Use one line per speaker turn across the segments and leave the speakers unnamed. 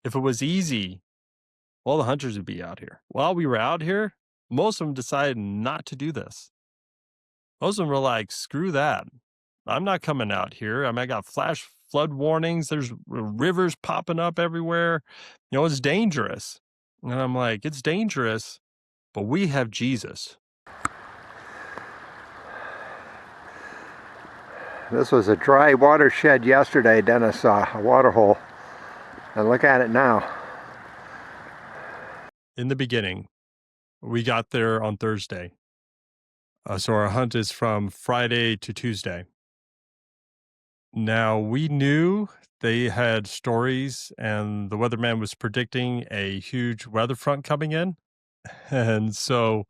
If it was easy, all the hunters would be out here. While we were out here, most of them decided not to do this. Most of them were like, screw that. I'm not coming out here. I mean, I got flash flood warnings. There's rivers popping up everywhere. It's dangerous. And I'm like, it's dangerous, but we have Jesus.
This was a dry watershed yesterday. Dennis saw a water hole. And look at it now.
In the beginning, we got there on Thursday. So our hunt is from Friday to Tuesday. Now, we knew they had stories, and the weatherman was predicting a huge weather front coming in. And so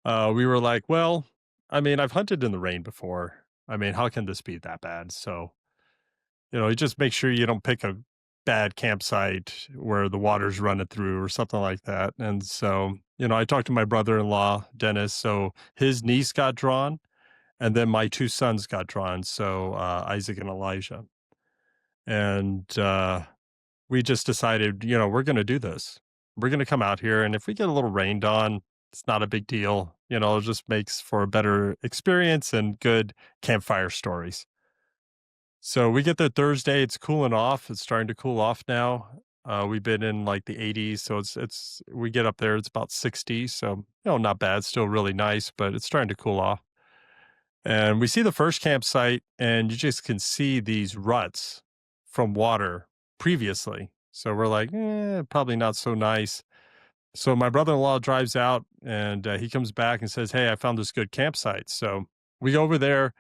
we were like, well, I mean, I've hunted in the rain before. I mean, how can this be that bad? So, you just make sure you don't pick a bad campsite where the water's running through or something like that. And so, I talked to my brother-in-law, Dennis. So his niece got drawn, and then my two sons got drawn. So Isaac and Elijah. And we just decided, we're going to do this. We're going to come out here. And if we get a little rained on, it's not a big deal. It just makes for a better experience and good campfire stories. So we get there Thursday. It's cooling off. It's starting to cool off now. We've been in like the 80s. So we get up there, it's about 60. So, not bad. Still really nice, but it's starting to cool off. And we see the first campsite, and you just can see these ruts from water previously. So we're like, probably not so nice. So my brother-in-law drives out, and he comes back and says, hey, I found this good campsite. So we go over there,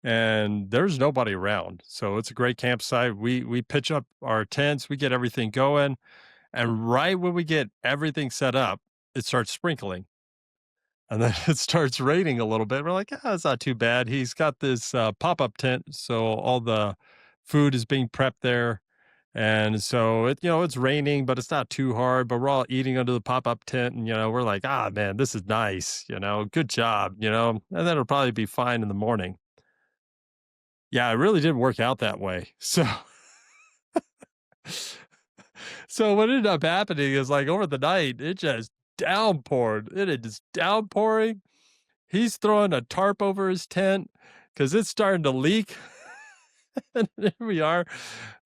and there's nobody around. So it's a great campsite. We pitch up our tents, we get everything going. And right when we get everything set up, it starts sprinkling. And then it starts raining a little bit. We're like, it's not too bad. He's got this pop-up tent, so all the food is being prepped there. And so it's raining, but it's not too hard. But we're all eating under the pop-up tent, and we're like, man, this is nice. Good job. And then it'll probably be fine in the morning. Yeah, it really didn't work out that way. So what ended up happening is, like, over the night, it just downpoured. It is just downpouring. He's throwing a tarp over his tent because it's starting to leak. And here we are.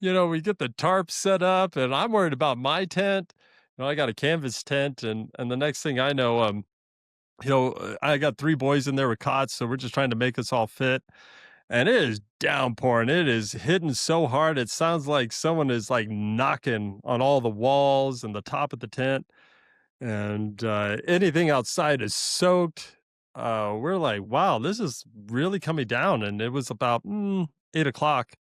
We get the tarp set up, and I'm worried about my tent. I got a canvas tent, and the next thing I know, I got 3 boys in there with cots, so we're just trying to make us all fit. And it is downpouring. It is hitting so hard. It sounds like someone is like knocking on all the walls and the top of the tent. And anything outside is soaked. We're like, wow, this is really coming down. And it was about 8 o'clock.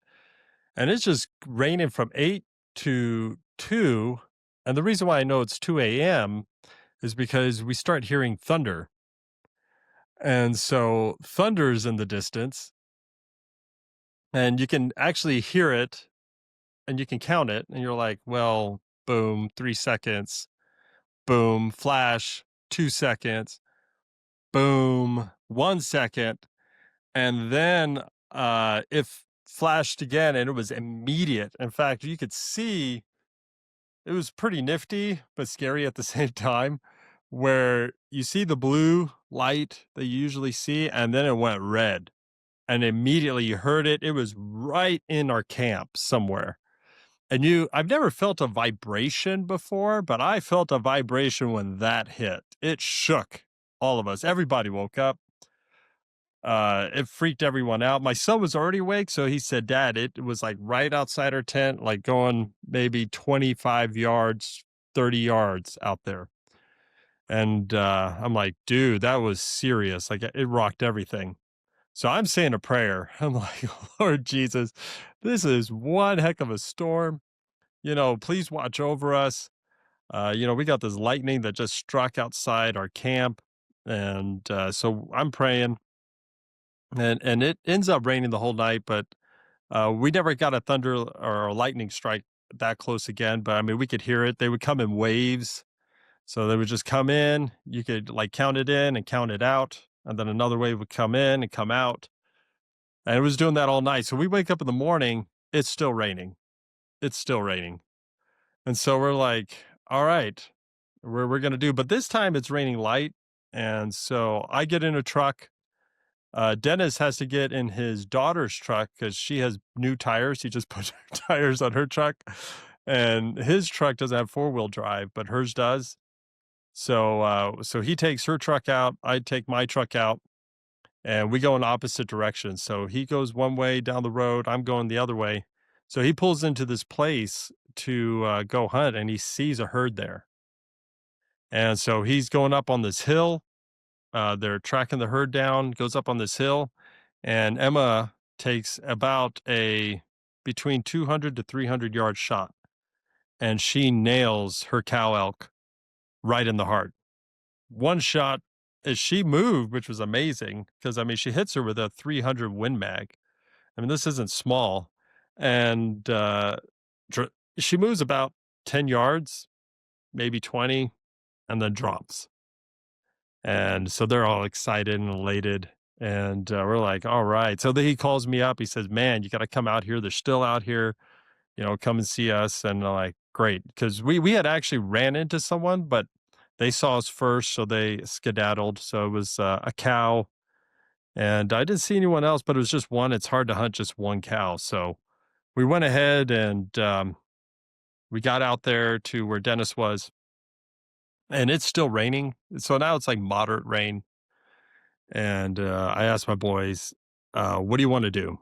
And it's just raining from 8 to 2. And the reason why I know it's 2 a.m. is because we start hearing thunder. And so thunder's in the distance. And you can actually hear it, and you can count it. And you're like, well, boom, 3 seconds. Boom, flash, 2 seconds. Boom, 1 second. And then it flashed again, and it was immediate. In fact, you could see it was pretty nifty, but scary at the same time, where you see the blue light that you usually see, and then it went red. And immediately you heard it. It was right in our camp somewhere. And I've never felt a vibration before, but I felt a vibration when that hit. It shook all of us. Everybody woke up. It freaked everyone out. My son was already awake, so he said, Dad, it was like right outside our tent, like going maybe 25 yards, 30 yards out there. And I'm like, dude, that was serious. Like, it rocked everything. So I'm saying a prayer. I'm like, Lord Jesus, this is one heck of a storm. Please watch over us. We got this lightning that just struck outside our camp. And so I'm praying. And it ends up raining the whole night, but we never got a thunder or a lightning strike that close again. But I mean, we could hear it. They would come in waves. So they would just come in. You could like count it in and count it out. And then another wave would come in and come out. And it was doing that all night. So we wake up in the morning, it's still raining. It's still raining. And so we're like, all right, we're gonna do, but this time it's raining light. And so I get in a truck. Dennis has to get in his daughter's truck because she has new tires. He just put tires on her truck, and his truck doesn't have four-wheel drive, but hers does. So he takes her truck out. I take my truck out, and we go in opposite directions. So he goes one way down the road. I'm going the other way. So he pulls into this place to go hunt, and he sees a herd there. And so he's going up on this hill. They're tracking the herd down, goes up on this hill, and Emma takes about a between 200 to 300 yard shot, and she nails her cow elk right in the heart. One shot as she moved, which was amazing because I mean she hits her with a 300 Win Mag. I mean this isn't small, and dr- she moves about 10 yards, maybe 20, and then drops. And so they're all excited and elated. And we're like, all right. So then he calls me up. He says, man, you got to come out here. They're still out here, come and see us. And I'm like, great. Because we had actually ran into someone, but they saw us first. So they skedaddled. So it was a cow. And I didn't see anyone else, but it was just one. It's hard to hunt just one cow. So we went ahead and we got out there to where Dennis was. And it's still raining. So now it's like moderate rain. And I asked my boys, what do you want to do?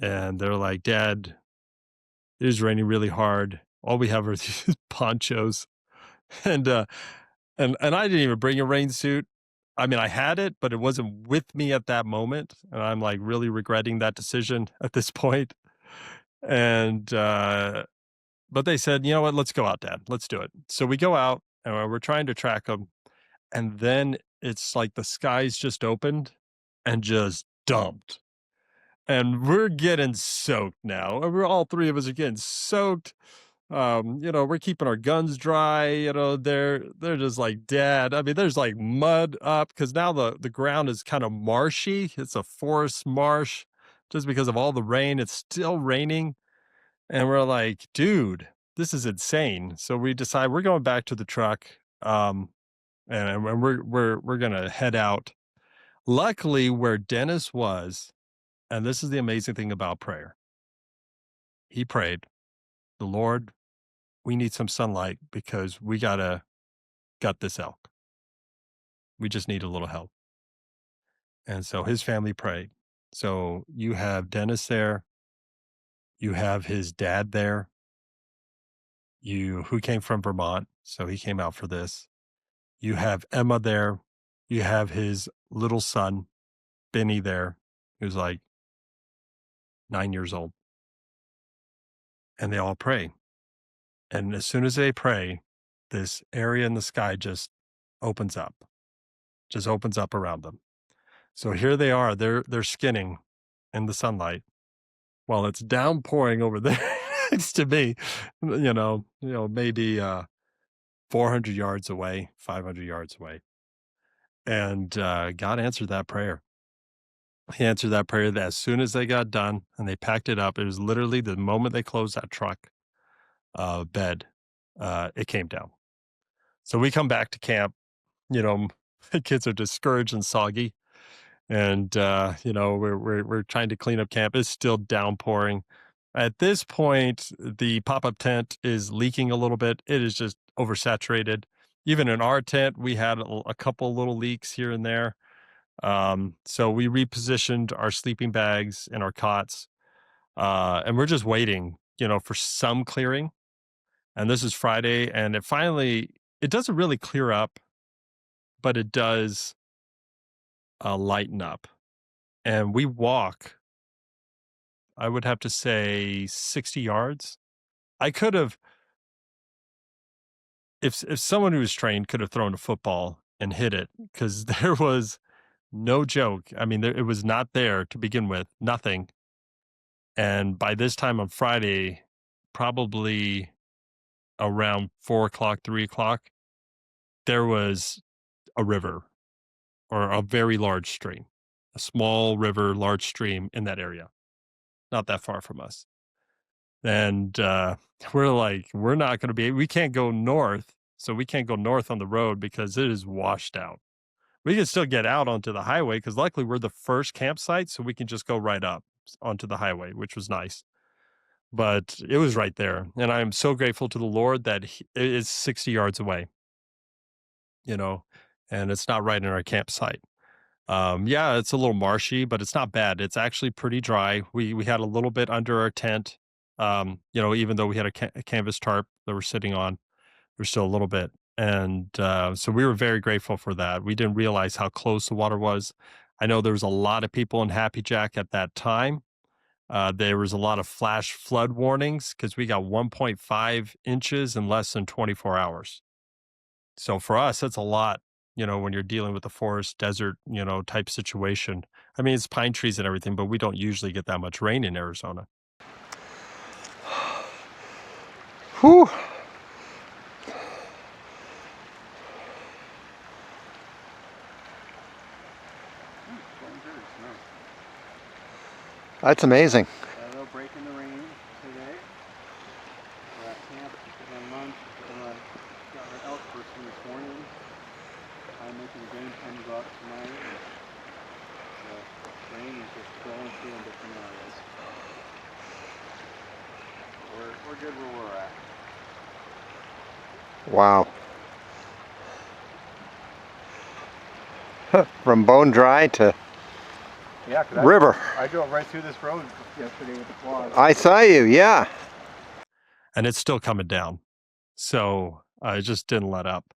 And they're like, Dad, it is raining really hard. All we have are these ponchos. And and I didn't even bring a rain suit. I mean, I had it, but it wasn't with me at that moment. And I'm like really regretting that decision at this point. And but they said, you know what, let's go out, Dad. Let's do it. So we go out and we're trying to track them. And then it's like the skies just opened and just dumped. And we're getting soaked now. We're all three of us are getting soaked. We're keeping our guns dry. They're just like, Dad. I mean, there's like mud up because now the ground is kind of marshy. It's a forest marsh just because of all the rain. It's still raining. And we're like, dude, this is insane. So we decide we're going back to the truck. And we're gonna head out. Luckily, where Dennis was, and this is the amazing thing about prayer. He prayed, the Lord, we need some sunlight because we gotta gut this elk. We just need a little help. And so his family prayed. So you have Dennis there, you have his dad there, you who came from Vermont, so he came out for this. You have Emma there, you have his little son, Benny there, who's like 9 years old, and they all pray. And as soon as they pray, this area in the sky opens up, just opens up around them. So here they are, they're skinning in the sunlight while it's downpouring over there next to me, maybe 400 yards away, 500 yards away. And God answered that prayer. He answered that prayer that as soon as they got done and they packed it up, it was literally the moment they closed that truck bed, it came down. So we come back to camp, you know, the kids are discouraged and soggy. And we're trying to clean up camp. It's still downpouring. At this point, the pop-up tent is leaking a little bit. It is just oversaturated. Even in our tent, we had a couple little leaks here and there. So we repositioned our sleeping bags and our cots. And we're just waiting, for some clearing. And this is Friday, and it doesn't really clear up, but it does lighten up. And we walk, I would have to say 60 yards. I could have, if someone who was trained could have thrown a football and hit it, because there was no joke. I mean, it was not there to begin with, nothing. And by this time on Friday, probably around 4 o'clock, 3 o'clock, there was a river or a very large stream, a small river, large stream in that area, not that far from us. And we're like, we're not going to be, we can't go north. So we can't go north on the road because it is washed out. We can still get out onto the highway because luckily we're the first campsite. So we can just go right up onto the highway, which was nice. But it was right there. And I am so grateful to the Lord that it is 60 yards away, you know, and it's not right in our campsite. Yeah, it's a little marshy, but it's not bad. It's actually pretty dry. We had a little bit under our tent. Even though we had a canvas tarp that we're sitting on, there's still a little bit. And so we were very grateful for that. We didn't realize how close the water was. I know there was a lot of people in Happy Jack at that time. There was a lot of flash flood warnings because we got 1.5 inches in less than 24 hours. So for us, that's a lot, when you're dealing with a forest desert, type situation. I mean, it's pine trees and everything, but we don't usually get that much rain in Arizona.
Whew. That's amazing.
A little break in the rain today. We're at camp, on lunch, got our elk first thing this morning. I'm making a game plan to go out tonight. And the rain is just flowing through in different areas. We're good where we're at.
Wow. From bone dry to
Yeah,
river.
I drove right through this road yesterday with the quad.
I saw you, yeah.
And it's still coming down. So it just didn't let up.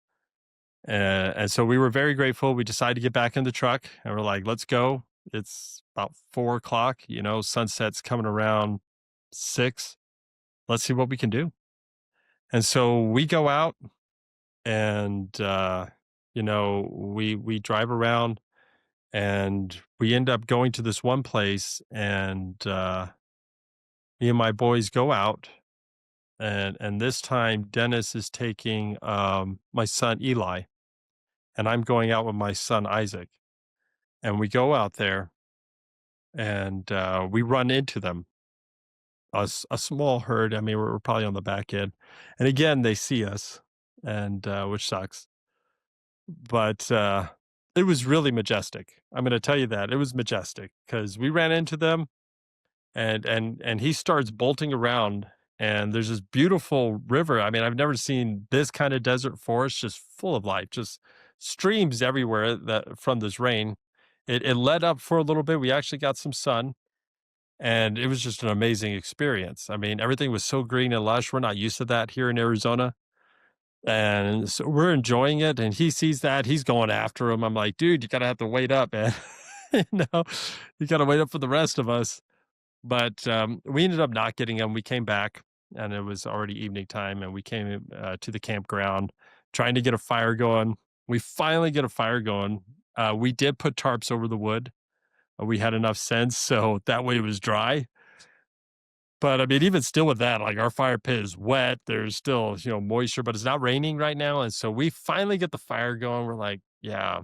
And so we were very grateful. We decided to get back in the truck and we're like, let's go. It's about 4 o'clock, sunset's coming around 6. Let's see what we can do. And so we go out and, we drive around and we end up going to this one place and me and my boys go out and this time Dennis is taking my son Eli and I'm going out with my son Isaac and we go out there and we run into them, a small herd. I mean, we're probably on the back end, and again they see us, and which sucks. But it was really majestic. I'm going to tell you that it was majestic because we ran into them, and he starts bolting around, and there's this beautiful river. I mean, I've never seen this kind of desert forest just full of life, just streams everywhere that from this rain. It let up for a little bit. We actually got some sun and it was just an amazing experience. I mean, everything was so green and lush. We're not used to that here in Arizona. And so we're enjoying it. And he sees that. He's going after him. I'm like, dude, you got to have to wait up, man. you know, you got to wait up for the rest of us. But we ended up not getting him. We came back and it was already evening time. And we came to the campground trying to get a fire going. We finally get a fire going. We did put tarps over the wood. We had enough sense. So that way it was dry. But I mean, even still with that, like our fire pit is wet. There's still, moisture, but it's not raining right now. And so we finally get the fire going. We're like, yeah,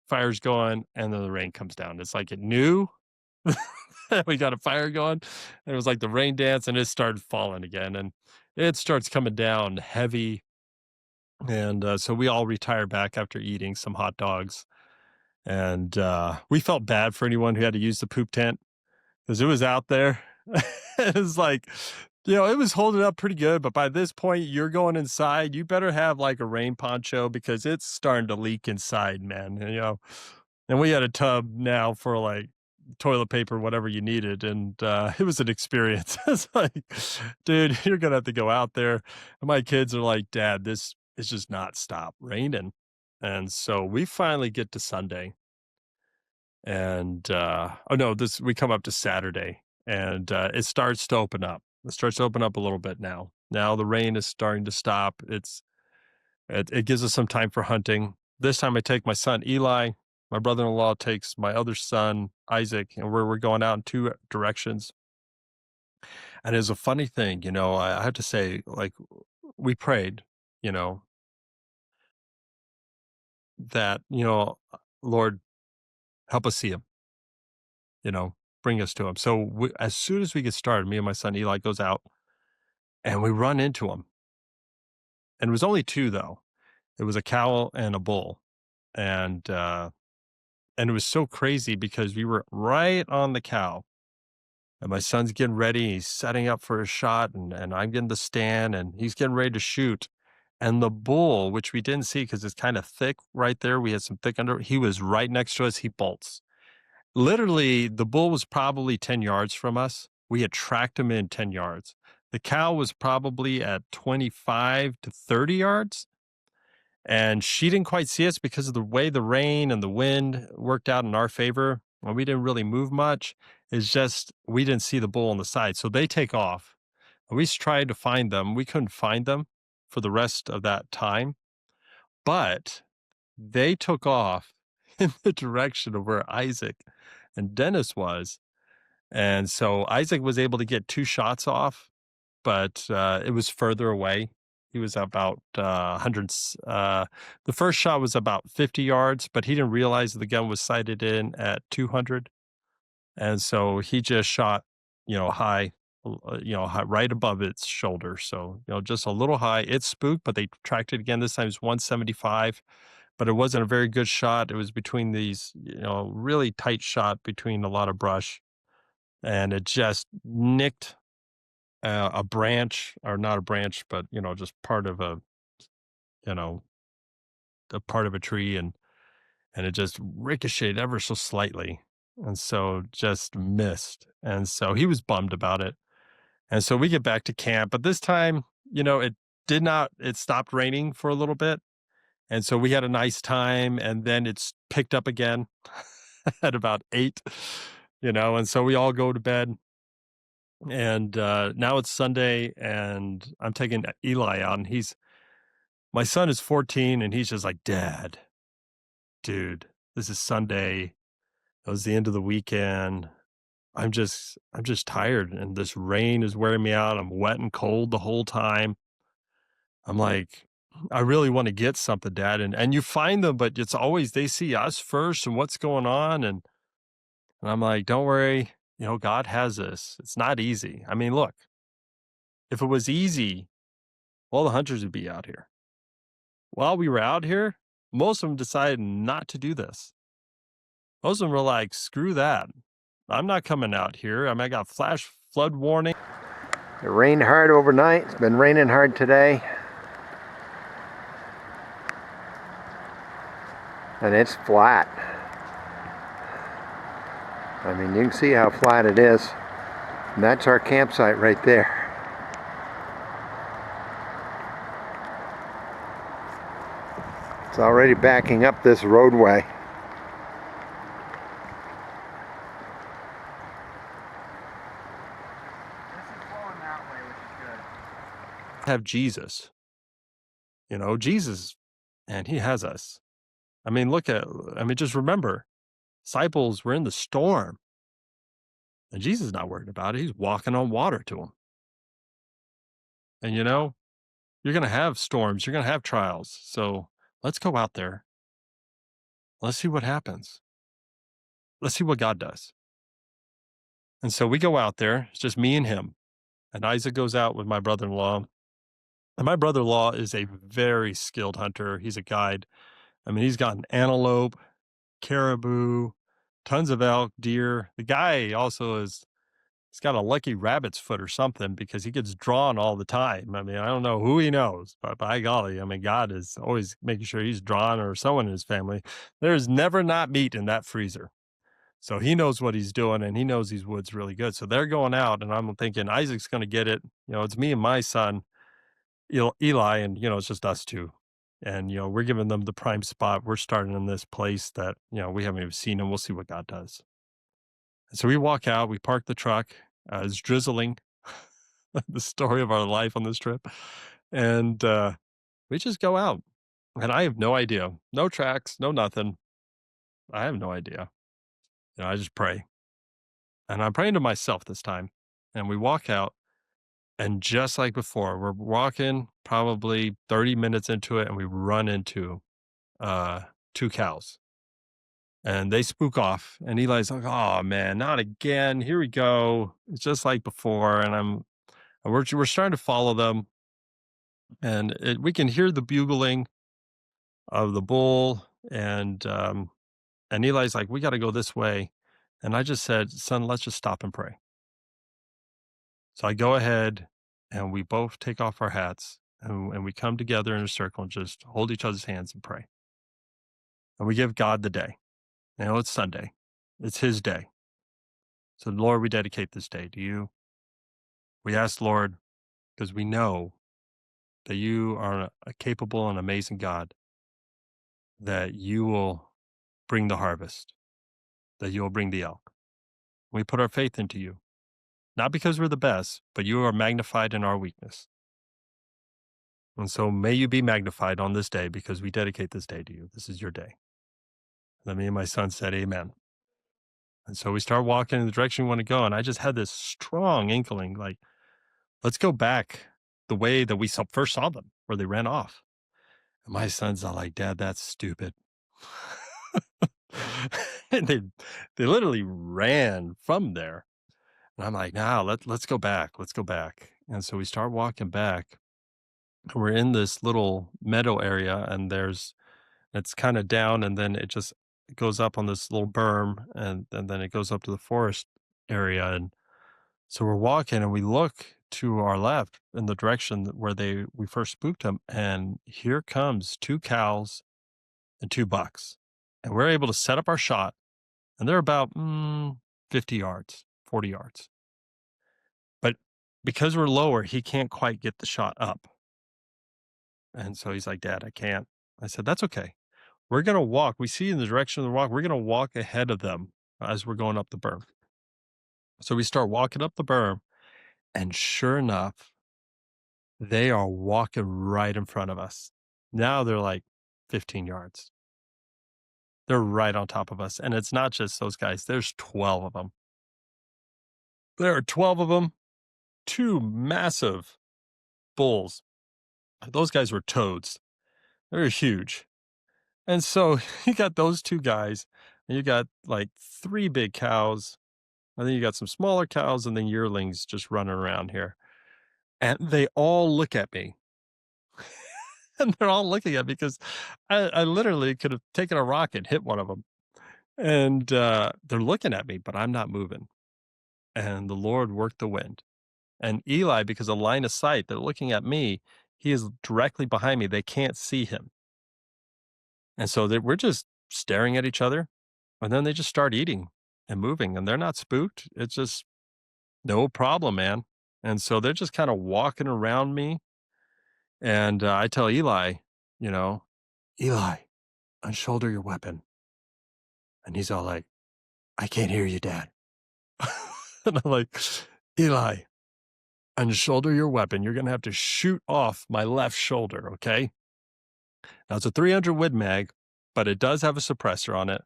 fire's going. And then the rain comes down. It's like it knew we got a fire going. And it was like the rain dance and it started falling again. And it starts coming down heavy. And so we all retire back after eating some hot dogs. And we felt bad for anyone who had to use the poop tent because it was out there. It was like, it was holding up pretty good. But by this point, you're going inside. You better have like a rain poncho because it's starting to leak inside, man. And we had a tub now for like toilet paper, whatever you needed. And it was an experience. It's like, dude, you're going to have to go out there. And my kids are like, Dad, this is just not stop raining. And so we finally get to Sunday. And oh no, we come up to Saturday and it starts to open up. It starts to open up a little bit now. Now the rain is starting to stop. It gives us some time for hunting. This time I take my son Eli. My brother-in-law takes my other son Isaac, and we're going out in two directions. And it's a funny thing, I have to say, like we prayed, you know, that Lord, help us see him. Bring us to him. So as soon as we get started, me and my son Eli goes out and we run into them. And it was only two, though. It was a cow and a bull. And it was so crazy because we were right on the cow. And my son's getting ready. He's setting up for a shot, and I'm getting the stand, and he's getting ready to shoot. And the bull, which we didn't see because it's kind of thick right there, we had some thick under, he was right next to us. He bolts. Literally, the bull was probably 10 yards from us. We had tracked him in 10 yards. The cow was probably at 25 to 30 yards. And she didn't quite see us because of the way the rain and the wind worked out in our favor. And we didn't really move much. It's just we didn't see the bull on the side. So they take off. And we tried to find them. We couldn't find them for the rest of that time. But they took off in the direction of where Isaac and Dennis was. And so Isaac was able to get 2 shots off, but it was further away. He was about 100. The first shot was about 50 yards, but he didn't realize the gun was sighted in at 200. And so he just shot, high, right above its shoulder. So, just a little high. It spooked, but they tracked it again. This time it's 175, but it wasn't a very good shot. It was between these, really tight shot between a lot of brush, and it just nicked a branch, or not a branch, but just part of you know a part of a tree, and it just ricocheted ever so slightly, and so just missed. And so he was bummed about it. And so we get back to camp, but this time, it did not. It stopped raining for a little bit, and so we had a nice time. And then it's picked up again at about 8. And so we all go to bed. And now it's Sunday, and I'm taking Eli out, and my son is 14, and he's just like, Dad, dude, this is Sunday. It was the end of the weekend. I'm just tired, and this rain is wearing me out. I'm wet and cold the whole time. I'm like, I really want to get something, Dad. And you find them, but it's always they see us first and what's going on. And I'm like, don't worry, God has this. It's not easy. I mean, look, if it was easy, all the hunters would be out here. While we were out here, most of them decided not to do this. Most of them were like, screw that. I'm not coming out here. I mean, I got flash flood warning.
It rained hard overnight. It's been raining hard today. And it's flat. I mean, you can see how flat it is. And that's our campsite right there. It's already backing up this roadway.
Have Jesus. Jesus, and he has us. I mean, just remember, disciples were in the storm, and Jesus is not worried about it. He's walking on water to them. And you're going to have storms, you're going to have trials. So let's go out there. Let's see what happens. Let's see what God does. And so we go out there. It's just me and him. And Isaac goes out with my brother-in-law. And my brother-in-law is a very skilled hunter. He's a guide. I mean, he's gotten antelope, caribou, tons of elk, deer. The guy also he's got a lucky rabbit's foot or something because he gets drawn all the time. I mean, I don't know who he knows, but by golly, I mean, God is always making sure he's drawn, or someone in his family. There's never not meat in that freezer. So he knows what he's doing, and he knows these woods really good. So they're going out, and I'm thinking Isaac's going to get it. It's me and my son, Eli, and, it's just us two. And, we're giving them the prime spot. We're starting in this place that, we haven't even seen, and we'll see what God does. And so we walk out, we park the truck. It's drizzling, the story of our life on this trip. And we just go out. And I have no idea. No tracks, no nothing. I have no idea. I just pray. And I'm praying to myself this time. And we walk out. And just like before, we're walking probably 30 minutes into it, and we run into 2 cows. And they spook off. And Eli's like, oh, man, not again. Here we go. It's just like before. And And we're starting to follow them, and we can hear the bugling of the bull, and Eli's like, "We got to go this way," and I just said, "Son, let's just stop and pray." So I go ahead, and we both take off our hats, and we come together in a circle and just hold each other's hands and pray, and we give God the day. It's Sunday, it's His day. So Lord, we dedicate this day to you. We ask, Lord, because we know that you are a capable and amazing God, that you will bring the harvest, that you will bring the elk. We put our faith into you, not because we're the best, but you are magnified in our weakness. And so may you be magnified on this day because we dedicate this day to you. This is your day. And then me and my son said, Amen. And so we start walking in the direction we want to go. And I just had this strong inkling, like, let's go back the way that we first saw them, where they ran off. And my son's all like, Dad, that's stupid. And they literally ran from there. And I'm like, nah, let's go back. Let's go back. And so we start walking back. And we're in this little meadow area, and it's kind of down, and then it goes up on this little berm, and then it goes up to the forest area. And so we're walking, and we look to our left in the direction where we first spooked them, and here comes 2 cows and 2 bucks. And we're able to set up our shot, and they're about 50 yards, 40 yards. But because we're lower, he can't quite get the shot up. And so he's like, Dad, I can't. I said, that's okay. We're going to walk. We see in the direction of the walk, we're going to walk ahead of them as we're going up the berm. So we start walking up the berm, and sure enough, they are walking right in front of us. Now they're like 15 yards. They're right on top of us. And it's not just those guys. There's 12 of them. There are 12 of them, 2 massive bulls. Those guys were toads. They were huge. And so you got those 2 guys, and you got like 3 big cows, and then you got some smaller cows, and then yearlings just running around here. And they all look at me. And they're all looking at me because I literally could have taken a rock and hit one of them. And they're looking at me, but I'm not moving. And the Lord worked the wind. And Eli, because of line of sight, they're looking at me. He is directly behind me. They can't see him. And so we're just staring at each other. And then they just start eating and moving. And they're not spooked. It's just no problem, man. And so they're just kind of walking around me. And I tell Eli, Eli, unshoulder your weapon. And he's all like, I can't hear you, Dad. And I'm like, Eli, unshoulder your weapon. You're going to have to shoot off my left shoulder, okay? Now, it's a 300 Win Mag, but it does have a suppressor on it.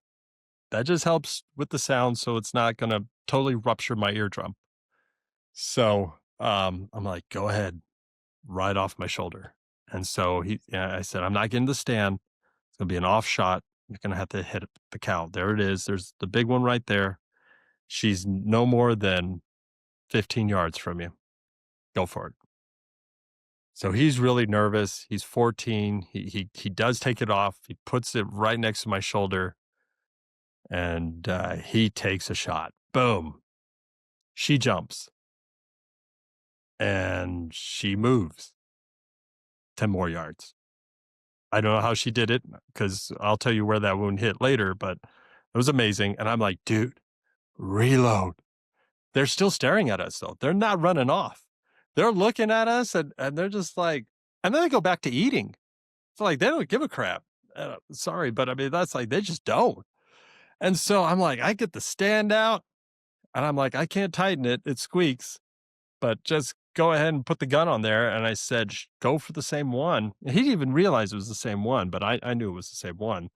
That just helps with the sound, so it's not going to totally rupture my eardrum. So I'm like, go ahead, right off my shoulder. And so I said, I'm not getting the stand. It's going to be an off shot. You're going to have to hit the cow. There it is. There's the big one right there. She's no more than 15 yards from you. Go for it. So he's really nervous. He's 14. He does take it off. He puts it right next to my shoulder, and he takes a shot. Boom. She jumps, and she moves 10 more yards. I don't know how she did it, because I'll tell you where that wound hit later, but it was amazing. And I'm like, dude, reload. They're still staring at us, though. They're not running off. They're looking at us, and they're just like, and then they go back to eating. It's like, they don't give a crap. Sorry, but I mean, that's like, they just don't. And so I'm like, I get the stand out, and I'm like, I can't tighten it. It squeaks, but just go ahead and put the gun on there. And I said, go for the same one. And he didn't even realize it was the same one, but I knew it was the same one.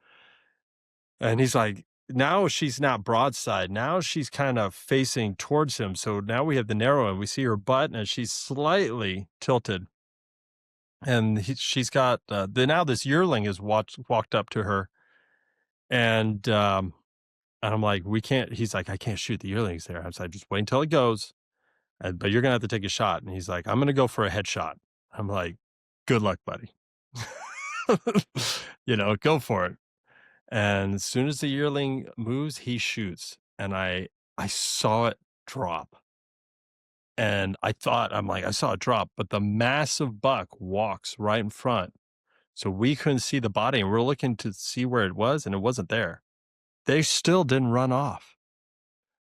And he's like, now she's not broadside. Now she's kind of facing towards him. So now we have the narrow, and we see her butt, and she's slightly tilted. And she's got, now this yearling has walked up to her. And I'm like, we can't, he's like, I can't shoot the yearlings there. I was like, just wait until it goes. but you're gonna have to take a shot." And he's like, "I'm gonna go for a headshot." I'm like, "Good luck, buddy." Go for it. And as soon as the yearling moves, he shoots. And I saw it drop. And I'm like, I saw it drop, but the massive buck walks right in front. So we couldn't see the body and we're looking to see where it was and it wasn't there. They still didn't run off.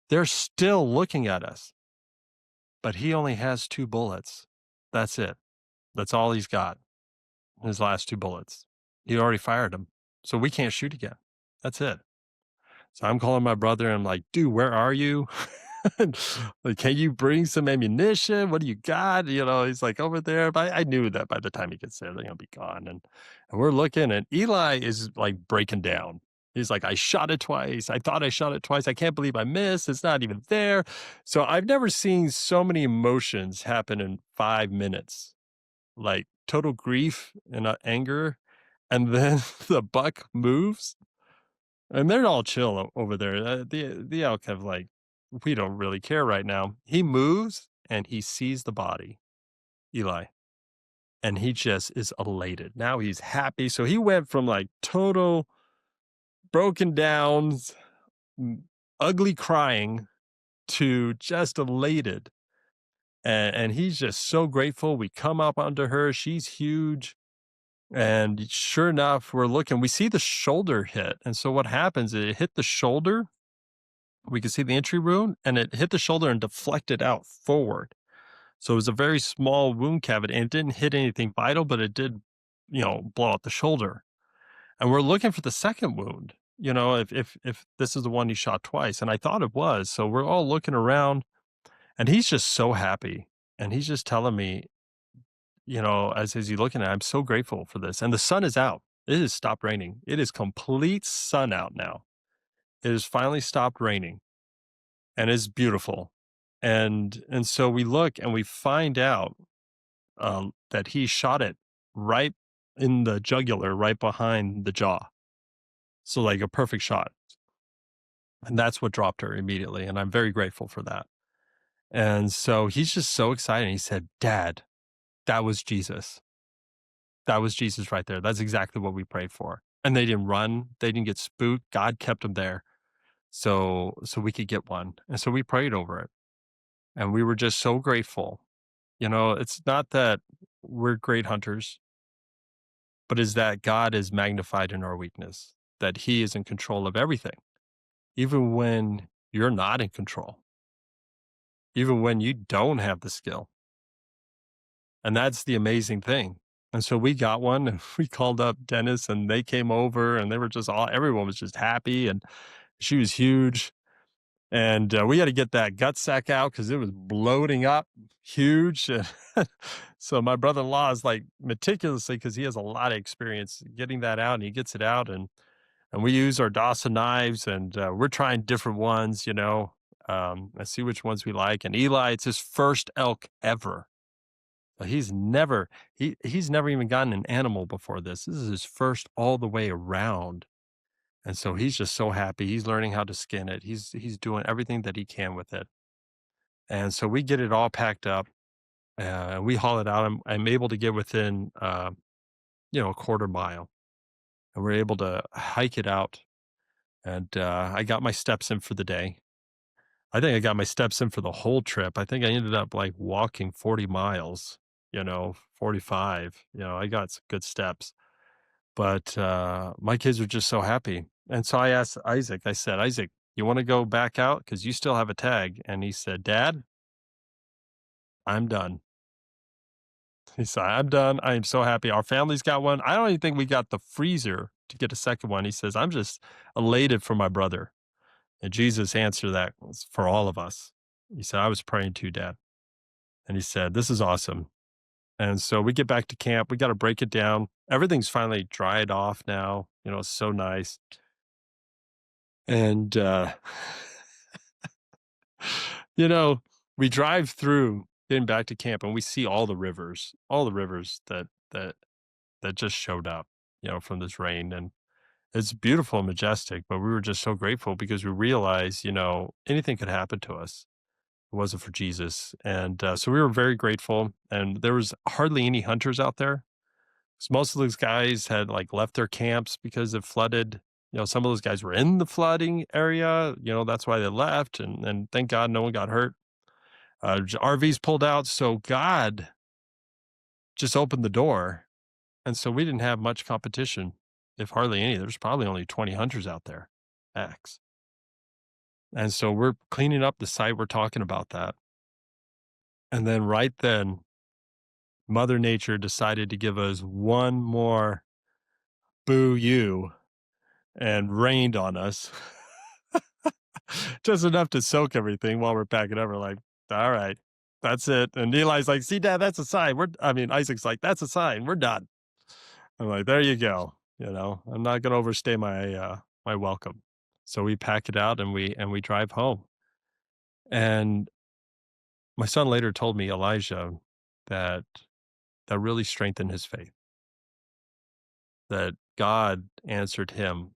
They're still looking at us, but he only has 2 bullets. That's it. That's all he's got. His last 2 bullets. He already fired them. So we can't shoot again. That's it. So I'm calling my brother and I'm like, "Dude, where are you? Like, can you bring some ammunition? What do you got?" He's like, "Over there." But I knew that by the time he gets there, they're gonna be gone. And we're looking, and Eli is like breaking down. He's like, "I shot it twice. I thought I shot it twice. I can't believe I missed. It's not even there." So I've never seen so many emotions happen in 5 minutes, like total grief and anger. And then the buck moves and they're all chill over there. The elk have like, we don't really care right now. He moves and he sees the body, Eli, and he just is elated. Now he's happy. So he went from like total broken down, m- ugly crying to just elated. And he's just so grateful. We come up under her. She's huge. And sure enough, we're looking, we see the shoulder hit. And so what happens, it hit the shoulder. We could see the entry wound and it hit the shoulder and deflected out forward. So it was a very small wound cavity and it didn't hit anything vital, but it did, blow out the shoulder. And we're looking for the second wound, if this is the one he shot twice. And I thought it was. So we're all looking around and he's just so happy. And he's just telling me, as he's looking at it, "I'm so grateful for this." And the sun is out. It has stopped raining. It is complete sun out now. It has finally stopped raining and it's beautiful. And so we look and we find out that he shot it right in the jugular, right behind the jaw. So like a perfect shot. And that's what dropped her immediately. And I'm very grateful for that. And so he's just so excited. He said, "Dad, that was Jesus. That was Jesus right there. That's exactly what we prayed for." And they didn't run. They didn't get spooked. God kept them there. So we could get one. And so we prayed over it. And we were just so grateful. It's not that we're great hunters, but is that God is magnified in our weakness, that he is in control of everything, even when you're not in control, even when you don't have the skill. And that's the amazing thing. And so we got one and we called up Dennis and they came over and they were just everyone was just happy and she was huge. And we had to get that gut sack out because it was bloating up huge. So my brother-in-law is like meticulously, because he has a lot of experience getting that out and he gets it out. And we use our Dawson knives and we're trying different ones, and see which ones we like. And Eli, it's his first elk ever. He's never even gotten an animal before this. This is his first all the way around. And so he's just so happy. He's learning how to skin it. He's doing everything that he can with it. And so we get it all packed up. We haul it out. I'm able to get within a quarter mile. And we're able to hike it out. And I got my steps in for the day. I think I got my steps in for the whole trip. I think I ended up like walking 40 miles, 45. I got some good steps. But my kids were just so happy. And so I asked Isaac, I said, "Isaac, you want to go back out? Because you still have a tag." And he said, "Dad, I'm done." He said, "I'm done. I am so happy. Our family's got one. I don't even think we got the freezer to get a second one." He says, "I'm just elated for my brother." And Jesus answered that for all of us. He said, "I was praying too, Dad." And he said, "This is awesome." And so we get back to camp. We got to break it down. Everything's finally dried off now. It's so nice. And, you know, we drive through getting back to camp and we see all the rivers that just showed up, from this rain. And it's beautiful and majestic, but we were just so grateful because we realized, anything could happen to us. It wasn't for Jesus. And so we were very grateful. And there was hardly any hunters out there. 'Cause most of those guys had like left their camps because it flooded. Some of those guys were in the flooding area. That's why they left. And thank God no one got hurt. RVs pulled out. So God just opened the door. And so we didn't have much competition, if hardly any. There's probably only 20 hunters out there, max. And so we're cleaning up the site. We're talking about that. And then right then, Mother Nature decided to give us one more boo you and rained on us. Just enough to soak everything while we're packing up. We're like, all right, that's it. And Eli's like, see, Dad, that's a sign. Isaac's like, that's a sign. We're done. I'm like, there you go. I'm not going to overstay my welcome. So we pack it out and we drive home. And my son later told me, Elijah, that that really strengthened his faith, that God answered him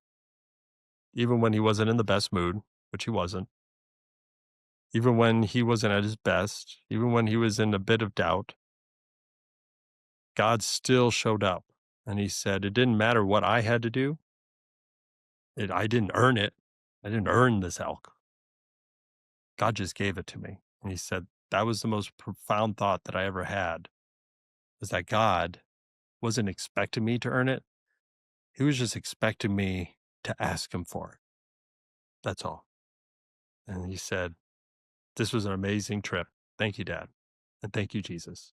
even when he wasn't in the best mood, which he wasn't, even when he wasn't at his best, even when he was in a bit of doubt. God still showed up. And he said, it didn't matter what I had to do. I didn't earn it. I didn't earn this elk. God just gave it to me. And he said, that was the most profound thought that I ever had, is that God wasn't expecting me to earn it. He was just expecting me to ask him for it. That's all. And he said, this was an amazing trip. Thank you, Dad. And thank you, Jesus.